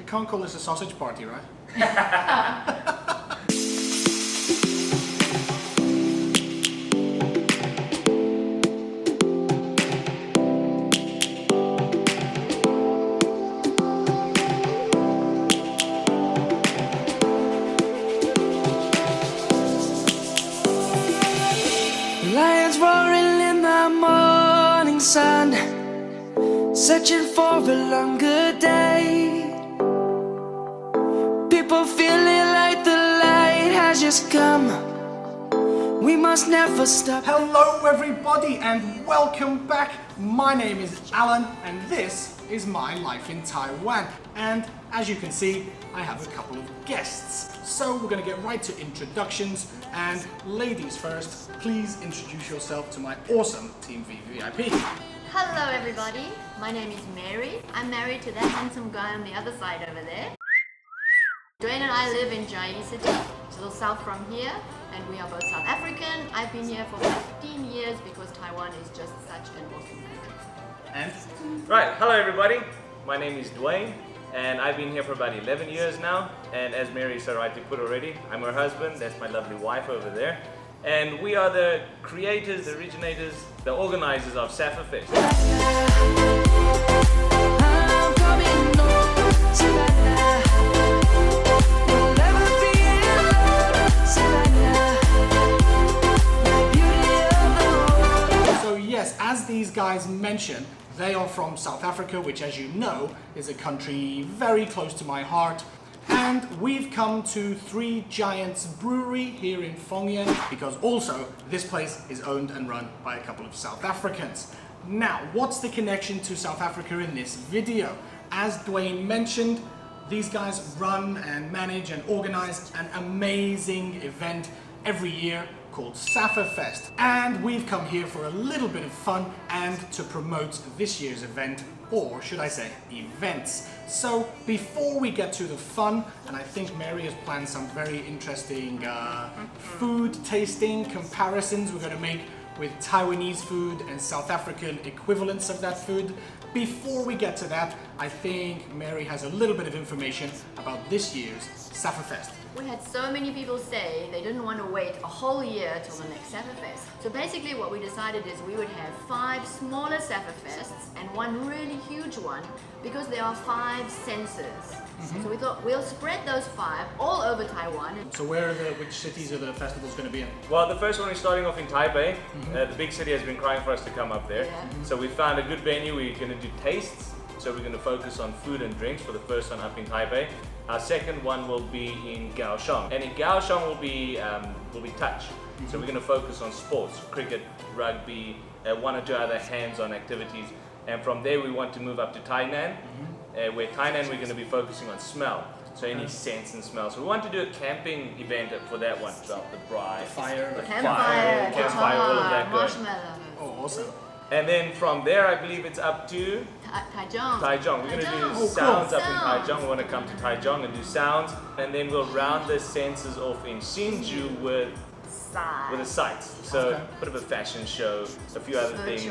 We can't call this a sausage party, right? Lions roaring in the morning sun, searching for a longer day. People feeling like the light has just come. We must never stop. Hello everybody and welcome back. My name is Alan and this is my life in Taiwan. And as you can see, I have a couple of guests. So we're going to get right to introductions. And ladies first, please introduce yourself to my awesome Team VIP. Hello everybody, my name is Mary. I'm married to that handsome guy on the other side over there. Dwayne and I live in Chiayi City, it's a little south from here, and we are both South African. I've been here for 15 years because Taiwan is just such an awesome country. And Right, hello everybody. My name is Dwayne and I've been here for about 11 years now. And as Mary so rightly put already, I'm her husband, that's my lovely wife over there. And we are the creators, the originators, the organizers of Saffafest. I'm coming home, Savannah. We'll never be alone, Savannah. The beauty of the world. so yes, as these guys mentioned, they are from South Africa, which as you know, is a country very close to my heart. And we've come to Three Giants Brewery here in Fengyuan because also this place is owned and run by a couple of South Africans. Now, what's the connection to South Africa in this video? As Dwayne mentioned, these guys run and manage and organize an amazing event every year called Saffafest. And we've come here for a little bit of fun and to promote this year's event, or should I say events. So before we get to the fun, and I think Mary has planned some very interesting food tasting comparisons we're going to make with Taiwanese food and South African equivalents of that food. Before we get to that, I think Mary has a little bit of information about this year's Saffafest. We had so many people say they didn't want to wait a whole year till the next Saffafest. So basically what we decided is we would have 5 smaller Saffafests and one really huge one because there are 5 senses. So we thought we'll spread those 5 all over Taiwan. So which cities are the festivals going to be in? Well, the first one is starting off in Taipei. The big city has been crying for us to come up there. So we found a good venue. We're going to do tastes. So we're going to focus on food and drinks for the first one up in Taipei. Our second one will be in Kaohsiung. And in Kaohsiung will be touch. So we're going to focus on sports, cricket, rugby, 1 or 2 other hands-on activities. And from there we want to move up to Tainan, where Tainan we're going to be focusing on smell. So any scents and smells. So we want to do a camping event for that one. So the braai, Fire. Campfire, campfire, all of that good. marshmallows. Oh, awesome. And then from there I believe it's up to Taichung. Taichung. We're going to Taichung. do sounds up in Sounds. Taichung. We want to come to Taichung and do sounds. And then we'll round the senses off in Hsinchu with the sights. So Okay. a bit of a fashion show, a few other things.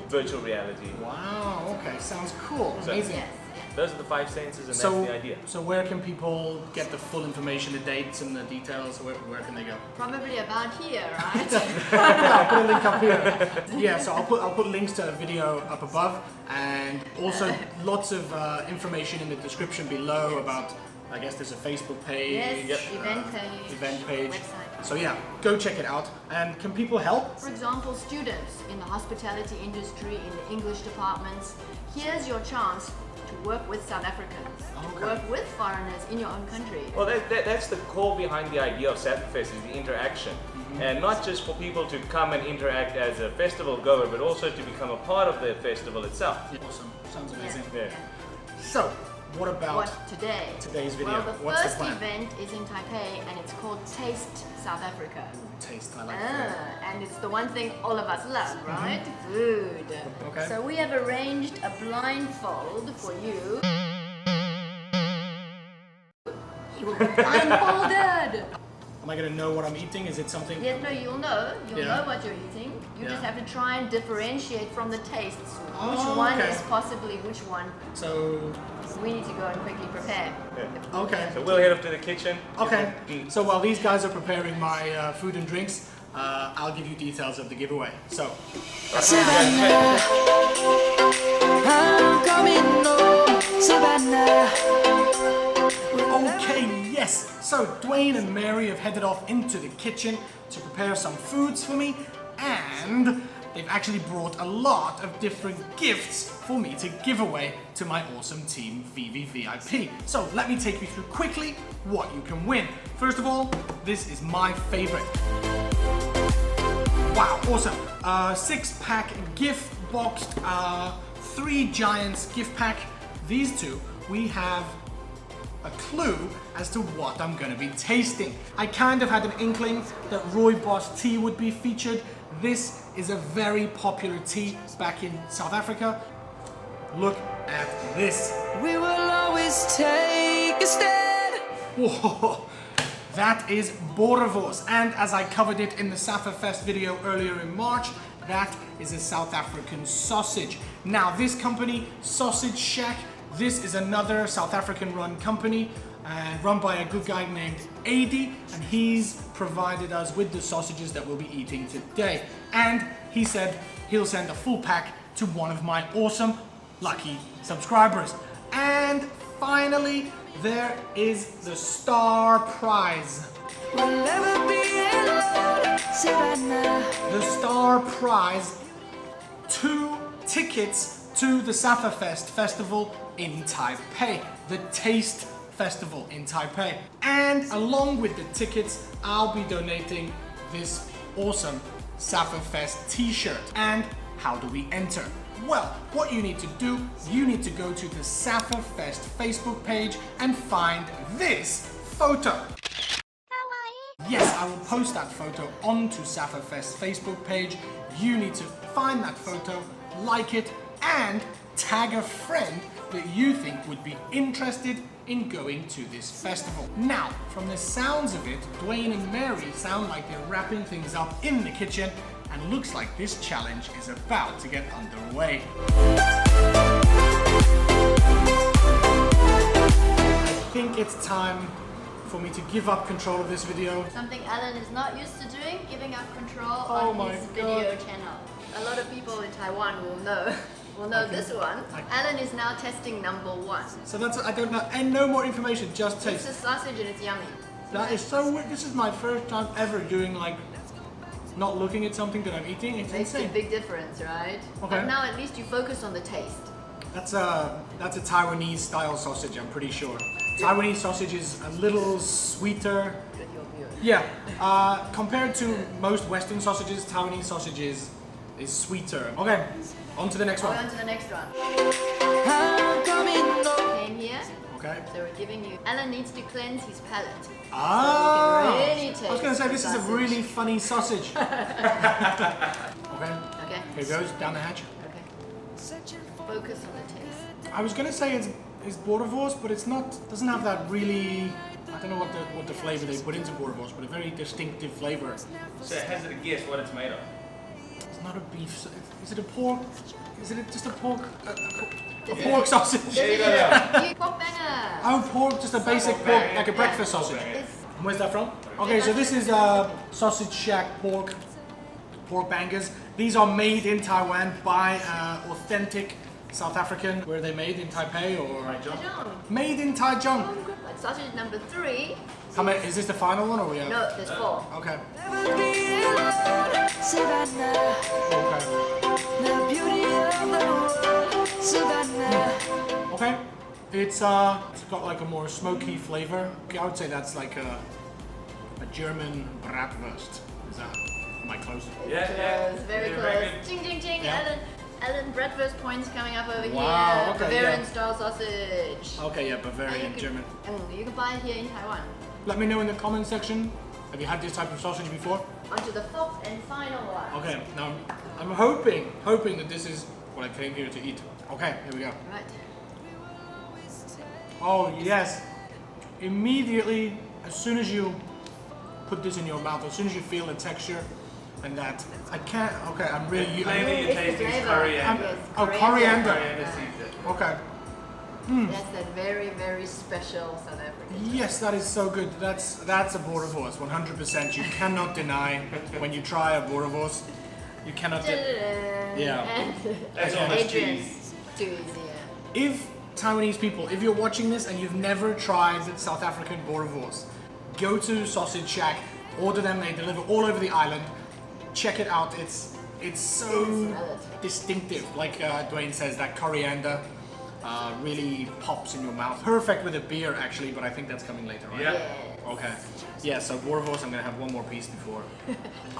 Virtual reality. Wow, okay, sounds cool. Amazing. Yes. Those are the 5 senses and So, that's the idea. so where can people get the full information, the dates and the details? Where can they go? Probably about here, right? Yeah, I'll put a link up here. Yeah, so I'll put links to a video up above and also lots of information in the description below about, I guess there's a Facebook page, Yes, event page, website. So yeah, go check it out. And can people help? For example, students in the hospitality industry, in the English departments, here's your chance to work with South Africans, to work with foreigners in your own country. Well, that's the core behind the idea of Saffafest is the interaction. And not just for people to come and interact as a festival goer, but also to become a part of the festival itself. Awesome, sounds amazing. Yeah. So, what about today's video? Well, the What's the first plan? event is in Taipei and it's called Taste South Africa. Taste, I like that. And it's the one thing all of us love, right? Food. Okay. So we have arranged a blindfold for you. You will be blindfolded. Am I gonna know what I'm eating? Is it something? Yes, no, you'll know. You'll Yeah. know what you're eating. You Yeah. just have to try and differentiate from the tastes. Oh, Which one okay. is possibly which one. So, We need to go and quickly prepare. okay. So we'll head up to the kitchen. Okay, so while these guys are preparing my food and drinks, I'll give you details of the giveaway. So, Savannah, I'm coming home, Savannah. okay, yes. So Dwayne and Mary have headed off into the kitchen to prepare some foods for me, and they've actually brought a lot of different gifts for me to give away to my awesome team VVVIP. So let me take you through quickly what you can win. First of all, this is my favorite. Wow, awesome. 6-pack gift boxed, 3 Giants gift pack. These two, we have a clue as to what I'm gonna be tasting. I kind of had an inkling that Rooibos tea would be featured. This is a very popular tea back in South Africa. Look at this. We will always take a stand. Whoa, that is Boerewors, and as I covered it in the Saffafest video earlier in March, that is a South African sausage. Now this company, Sausage Shack, this is another South African run company run by a good guy named Adi, and he's provided us with the sausages that we'll be eating today. And he said he'll send a full pack to one of my awesome lucky subscribers. And finally, there is the star prize. We'll never be alone, Savannah. The star prize, 2 tickets to the Saffafest festival in Taipei, the Taste Festival in Taipei. And along with the tickets, I'll be donating this awesome Saffafest t-shirt. And how do we enter? Well, what you need to do, you need to go to the Saffafest Facebook page and find this photo. Yes, I will post that photo onto Saffafest Facebook page. You need to find that photo, like it, and tag a friend that you think would be interested in going to this festival. Now, from the sounds of it, Dwayne and Mary sound like they're wrapping things up in the kitchen, and looks like this challenge is about to get underway. I think it's time for me to give up control of this video. Something Alan is not used to doing, giving up control Oh on my his God. video channel. A lot of people in Taiwan will know this one. Alan is now testing number 1. So that's, I don't know, and no more information, just It's taste. a sausage and it's yummy. That is so weird. This is my first time ever doing not looking at something that I'm eating. It's Makes a insane. big difference, right? Okay. But now at least you focus on the taste. That's a Taiwanese style sausage, I'm pretty sure. Taiwanese sausage is a little sweeter. With your viewers. Yeah, compared to most Western sausages, Taiwanese sausage is sweeter. Okay, on to the next Going one. on to the next one. I'm coming home. Came here, Okay. so we're giving you. Alan needs to cleanse his palate. Ah, So you can really taste I was gonna say the this is a sausage. really funny sausage. Okay, Okay. here goes down the hatch. Okay. Focus on the taste. I was gonna say it's Boerewors, but it's not. Doesn't have that really. I don't know what the flavor they put into Boerewors, but a very distinctive flavor. So hazard a guess what it's made of. It's not a beef. Is it a pork? Is it just a pork? A pork sausage? There you go. You pork banger. Oh, pork, just a basic pork, like a breakfast sausage. It's And where's that from? Okay, so this is Sausage Shack pork bangers. These are made in Taiwan by authentic South African. Where are they made, in Taipei or? Taichung. Made in Taichung. Sausage number 3. How many? Is this the final one or we have? No, there's 4. Okay. Never be alone, Savannah. Okay. The beauty of the world, Savannah. Okay. It's got like a more smoky flavor. Okay, I would say that's like a German bratwurst. Is that? Am I close? Yeah, Close, very yeah, close. good. Ching, ching, ching. Yeah. Alan breakfast points coming up over Wow, here. okay, Bavarian yeah. style sausage. Okay, yeah, And Bavarian, German. You can buy it here in Taiwan. Let me know in the comment section. Have you had this type of sausage before? On to the 4th and final one. Okay, now I'm hoping that this is what I came here to eat. Okay, here we go. Right. Oh yes. Immediately, as soon as you put this in your mouth, as soon as you feel the texture and that, I can't, okay, I'm really... Flavor you're tasting is coriander. Oh, coriander. Coriander seeds. Okay. That's that very, very special South African. Yes, that is so good. That's a Boerewors, 100%. You cannot deny when you try a Boerewors. You cannot yeah. That's almost Adrian's cheese, yeah. If Taiwanese people, if you're watching this and you've never tried South African Boerewors, go to Sausage Shack, order them, they deliver all over the island. Check it out. It's so distinctive. Like Dwayne says, that coriander really pops in your mouth. Perfect with a beer actually, but I think that's coming later, right? Yeah. Okay. Yeah, so Boerewors, I'm gonna have one more piece before.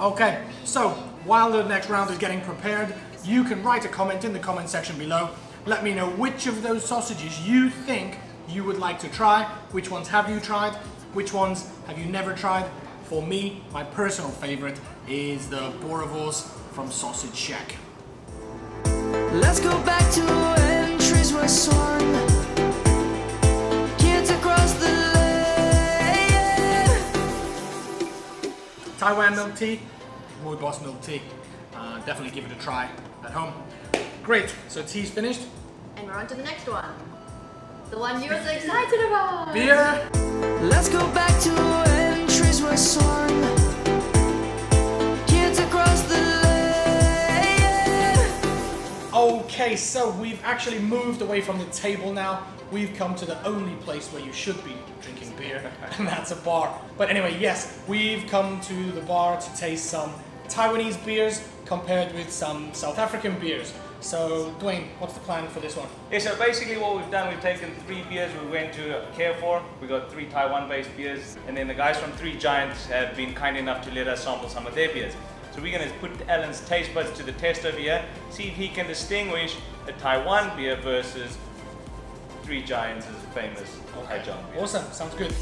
Okay, so while the next round is getting prepared, you can write a comment in the comment section below. Let me know which of those sausages you think you would like to try. Which ones have you tried? Which ones have you never tried? For me, my personal favorite is the Boerewors from Sausage Shack. Let's go back to when trees were swung. Kids across the lane. Taiwan milk tea, Rooibos milk tea. Definitely give it a try at home. Great, so tea's finished. And we're on to the next one. The one you're so excited about. Beer. Let's go back to when trees were swung. Kids across the lane. Okay, so we've actually moved away from the table now. We've come to the only place where you should be drinking beer, and that's a bar. But anyway, yes, we've come to the bar to taste some Taiwanese beers compared with some South African beers. So, Dwayne, what's the plan for this one? Yeah, so basically what we've done, we've taken 3 beers we went to care for. We got 3 Taiwan-based beers, and then the guys from 3 Giants have been kind enough to let us sample some of their beers. So we're going to put Alan's taste buds to the test over here, see if he can distinguish a Taiwan beer versus 3 Giants' famous Taichung beer. Awesome, sounds good.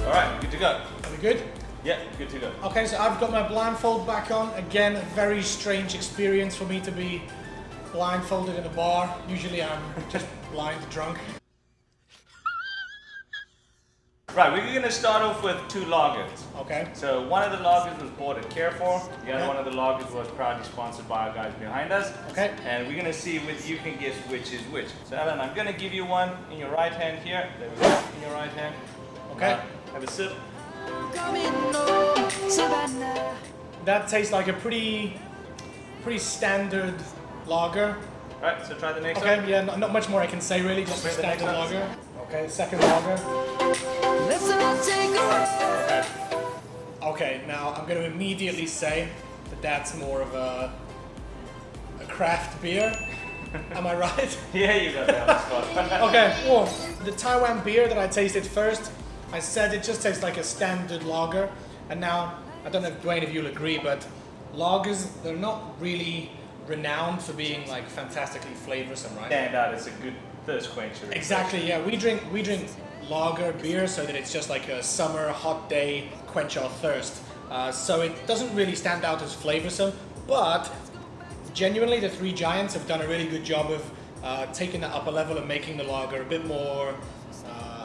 Alright, good to go. Are we good? Yeah, good to go. Okay, so I've got my blindfold back on. Again, a very strange experience for me to be blindfolded in a bar. Usually I'm just blind drunk. Right, we're going to start off with 2 lagers. Okay. So one of the lagers was bought at Carrefour. The other one of the lagers was proudly sponsored by our guys behind us. Okay. And we're going to see if you can guess which is which. So Alan, I'm going to give you one in your right hand here. There we go, in your right hand. Okay. Have a sip. That tastes like a pretty standard lager. Alright, so try the next one. Okay, yeah, not much more I can say really, just a Try the next standard one. lager. Okay, second lager. Let's all take a ride. Okay, now I'm going to immediately say that that's more of a craft beer. Am I right? Yeah, you got that on the spot. Okay, well, the Taiwan beer that I tasted first, I said it just tastes like a standard lager. And now, I don't know if Dwayne, if you'll agree, but lagers, they're not really renowned for being like fantastically flavorsome, right? Stand out, it's a good thirst quencher. Exactly, yeah. We drink lager beer so that it's just like a summer hot day quench our thirst. So it doesn't really stand out as flavorsome, but genuinely the 3 Giants have done a really good job of taking the upper level and making the lager a bit more,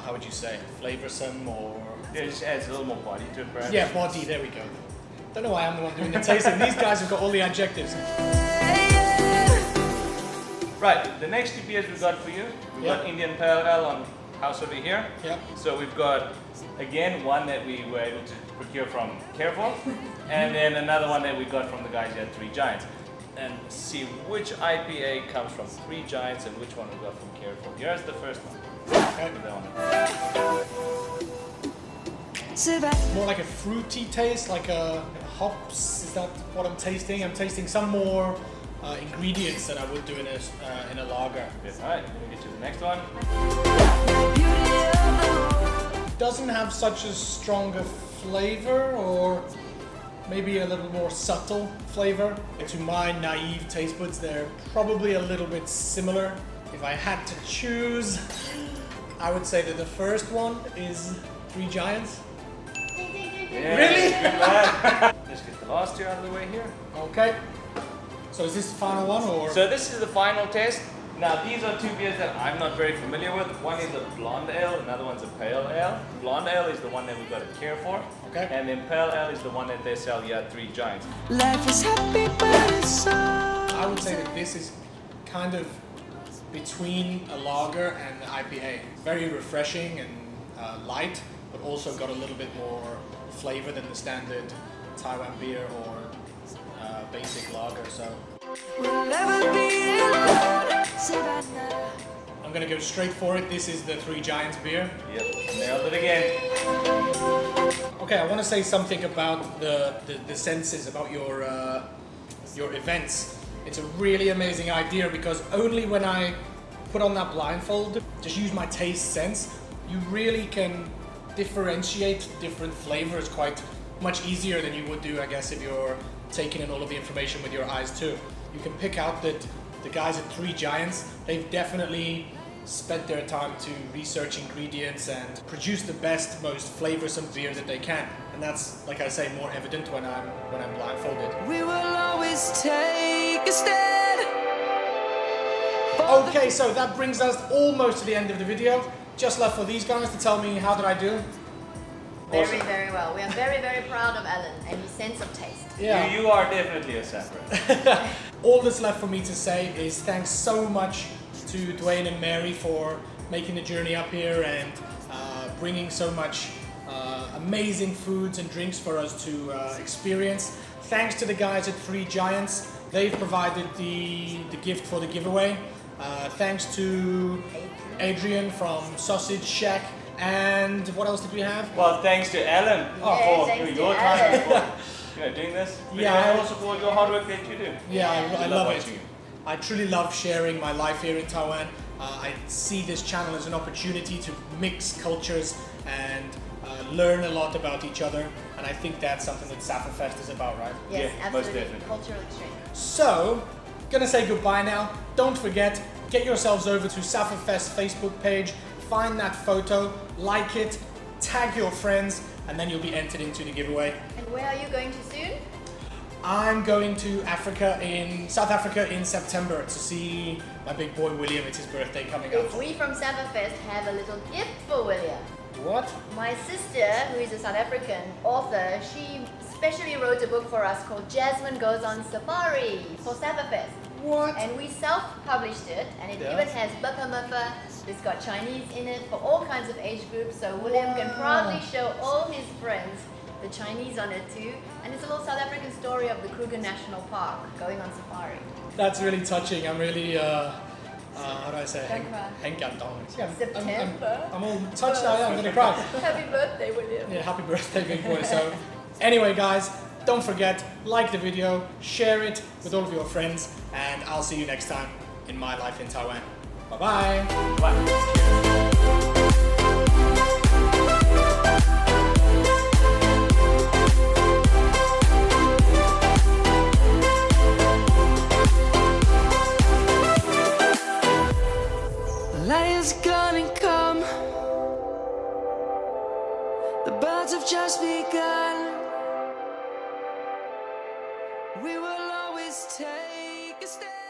how would you say, flavorsome or... Yeah, it just adds a little more body to it, perhaps. Yeah, body, there we go. Don't know why I'm the one doing the tasting. These guys have got all the adjectives. Right, the next 2 beers we've got for you. We've got Indian Pale Ale on house over here. Yep. So we've got, again, one that we were able to procure from Carrefour, and then another one that we got from the guys at 3 Giants. And see which IPA comes from 3 Giants and which one we got from Carrefour. Here's the first one. Okay. That one. More like a fruity taste, like a hops. Is that what I'm tasting? I'm tasting some more ingredients that I would do in a lager. Yes, alright, let me get you the next one. Doesn't have such a stronger flavor, or maybe a little more subtle flavor. To my naive taste buds, they're probably a little bit similar. If I had to choose, I would say that the first one is 3 Giants. Yeah, Really? good lad. Just get the last 2 out of the way here. Okay. So is this the final one, or? So this is the final test. Now these are two beers that I'm not very familiar with. One is a blonde ale, another one's a pale ale. Blonde ale is the one that we got to care for. Okay. And then pale ale is the one that they sell here at Three Giants. Life is happy, but it's so. I would say that this is kind of between a lager and an IPA. Very refreshing and light, but also got a little bit more flavor than the standard Taiwan beer or basic lager. So We'll never be alone. Savannah. I'm gonna go straight for it. This is the Three Giants beer. Yep, nailed it again. Okay, I want to say something about the senses, about your events. It's a really amazing idea because only when I put on that blindfold, just use my taste sense, you really can differentiate different flavors quite much easier than you would do, I guess, if you're taking in all of the information with your eyes too. You can pick out that the guys at Three Giants, they've definitely spent their time to research ingredients and produce the best, most flavorsome beer that they can. And that's, like I say, more evident when I'm blindfolded. We will always take a stand. Okay, so that brings us almost to the end of the video. Just left for these guys to tell me how did I do. Very, Awesome. very well. We are very, very proud of Alan and his sense of taste. Yeah. You are definitely a separate. All that's left for me to say is thanks so much to Dwayne and Mary for making the journey up here and bringing so much amazing foods and drinks for us to experience. Thanks to the guys at Three Giants. They've provided the gift for the giveaway. Thanks to Adrian from Sausage Shack. And what else did we have? Well, thanks to Alan for thanks to your Alan. time for doing this. Yeah, And also for your hard work that you do. Yeah, I love it. watching you. I truly love sharing my life here in Taiwan. I see this channel as an opportunity to mix cultures and learn a lot about each other. And I think that's something that Saffafest is about, right? Yes, Yeah, most absolutely. definitely. Cultural exchange. So, gonna say goodbye now. Don't forget, get yourselves over to Saffafest Facebook page, find that photo, like it, tag your friends, and then you'll be entered into the giveaway. And where are you going to soon? I'm going to South Africa in September to see my big boy William. It's his birthday coming up. We from Saffafest have a little gift for William. What? My sister, who is a South African author, she specially wrote a book for us called Jasmine Goes on Safari for Saffafest. What? And we self-published it, and it Yeah. even has bapa. It's got Chinese in it for all kinds of age groups, so William can proudly show all his friends the Chinese on it too. And it's a little South African story of the Kruger National Park going on safari. That's really touching. I'm really, how do I say? Don't cry. Yeah, September. I'm all touched now. Yeah, I'm gonna cry. Happy birthday, William. Yeah, happy birthday, big boy. So, anyway, guys, don't forget, like the video, share it with all of your friends, and I'll see you next time in my life in Taiwan. Bye-bye. Bye. Light is gonna come. The birds have just begun. We will always take a stand.